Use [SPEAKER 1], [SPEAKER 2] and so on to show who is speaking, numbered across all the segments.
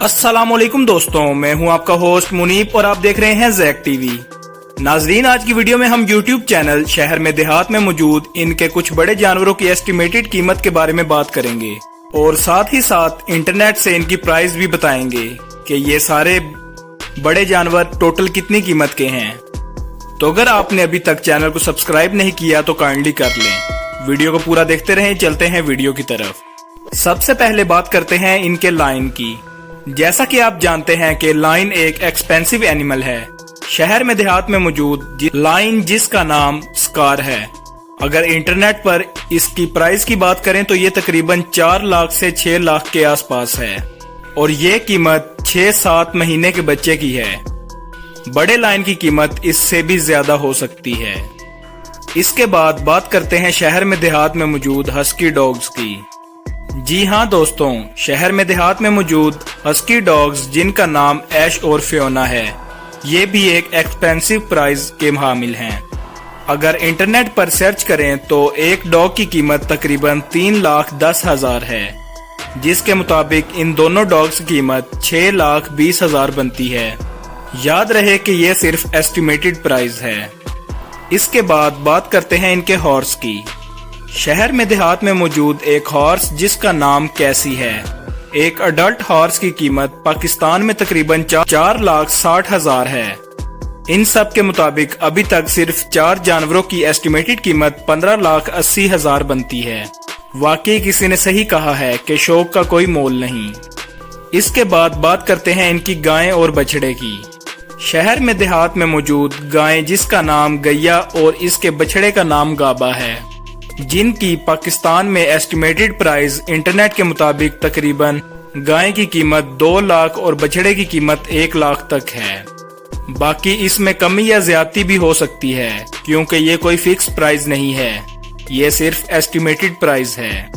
[SPEAKER 1] अस्सलाम वालेकुम दोस्तों, मैं हूं आपका होस्ट मुनीब और आप देख रहे हैं ज़ैक टीवी। नाजरीन, आज की वीडियो में हम YouTube चैनल शहर में देहात में मौजूद इनके कुछ बड़े जानवरों की एस्टिमेटेड कीमत के बारे में बात करेंगे और साथ ही साथ इंटरनेट से इनकी प्राइस भी बताएंगे कि ये सारे बड़े जानवर टोटल कितनी कीमत के हैं। तो अगर आपने अभी तक चैनल को सब्सक्राइब नहीं किया तो काइंडली कर लें। वीडियो को पूरा देखते रहें। चलते हैं वीडियो की तरफ। सबसे पहले बात करते हैं इनके लायन की। जैसा कि आप जानते हैं कि लायन एक एक्सपेंसिव एनिमल है। शहर में देहात में मौजूद लायन जिसका नाम स्कार है, अगर इंटरनेट पर इसकी प्राइस की बात करें तो ये तकरीबन 4 लाख से 6 लाख के आसपास है और ये कीमत 6-7 महीने के बच्चे की है। बड़े लायन की कीमत इससे भी ज्यादा हो सकती है। इसके बाद बात करते हैं शहर में देहात में मौजूद हस्की डॉग्स की। जी हाँ दोस्तों, शहर में देहात में मौजूद हस्की डॉग्स जिनका नाम ऐश और फियोना है, ये भी एक एक्सपेंसिव प्राइस के हामिल हैं। अगर इंटरनेट पर सर्च करें तो एक डॉग की कीमत तकरीबन 3,10,000 है, जिसके मुताबिक इन दोनों डॉग्स की कीमत 6,20,000 बनती है। याद रहे कि ये सिर्फ एस्टिमेटेड प्राइस है। इसके बाद बात करते हैं इनके हॉर्स की। शहर में देहात में मौजूद एक हॉर्स जिसका नाम कैसी है। एक अडल्ट हॉर्स की कीमत पाकिस्तान में तकरीबन 4,60,000 है। इन सब के मुताबिक अभी तक सिर्फ 4 जानवरों की एस्टिमेटेड कीमत 15,80,000 बनती है। वाकई किसी ने सही कहा है कि शौक का कोई मोल नहीं। इसके बाद बात करते हैं इनकी गायें और बछड़े की। शहर में देहात में मौजूद गाय जिसका नाम गैया और इसके बछड़े का नाम गाबा है, जिनकी पाकिस्तान में एस्टिमेटेड प्राइस इंटरनेट के मुताबिक तकरीबन गाय की कीमत 2 लाख और बछड़े की कीमत 1 लाख तक है। बाकी इसमें कमी या ज्यादती भी हो सकती है क्योंकि ये कोई फिक्स प्राइस नहीं है, ये सिर्फ एस्टिमेटेड प्राइस है।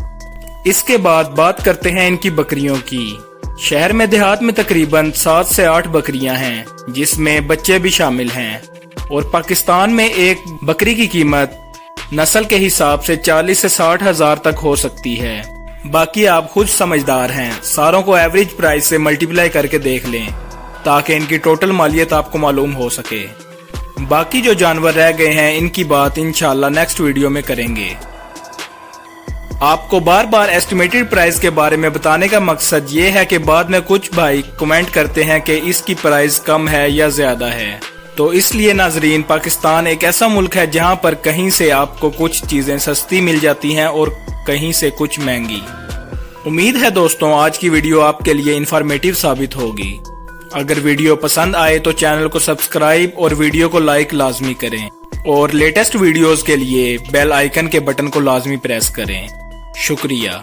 [SPEAKER 1] इसके बाद बात करते हैं इनकी बकरियों की। शहर में देहात में तकरीबन 7 से 8 बकरियां हैं, जिसमें बच्चे भी शामिल हैं और पाकिस्तान में एक बकरी की कीमत नस्ल के हिसाब से 40 से 60 हजार तक हो सकती है। बाकी आप खुद समझदार हैं, सारों को एवरेज प्राइस से मल्टीप्लाई करके देख लें ताकि इनकी टोटल मालियत आपको मालूम हो सके। बाकी जो जानवर रह गए हैं इनकी बात इंशाल्लाह नेक्स्ट वीडियो में करेंगे। आपको बार बार एस्टिमेटेड प्राइस के बारे में बताने का मकसद ये है कि बाद में कुछ भाई कमेंट करते हैं कि इसकी प्राइस कम है या ज्यादा है। तो इसलिए नाजरीन, पाकिस्तान एक ऐसा मुल्क है जहां पर कहीं से आपको कुछ चीजें सस्ती मिल जाती हैं और कहीं से कुछ महंगी। उम्मीद है दोस्तों आज की वीडियो आपके लिए इंफॉर्मेटिव साबित होगी। अगर वीडियो पसंद आए तो चैनल को सब्सक्राइब और वीडियो को लाइक लाजमी करें और लेटेस्ट वीडियोस के लिए बेल आइकन के बटन को लाजमी प्रेस करें। शुक्रिया।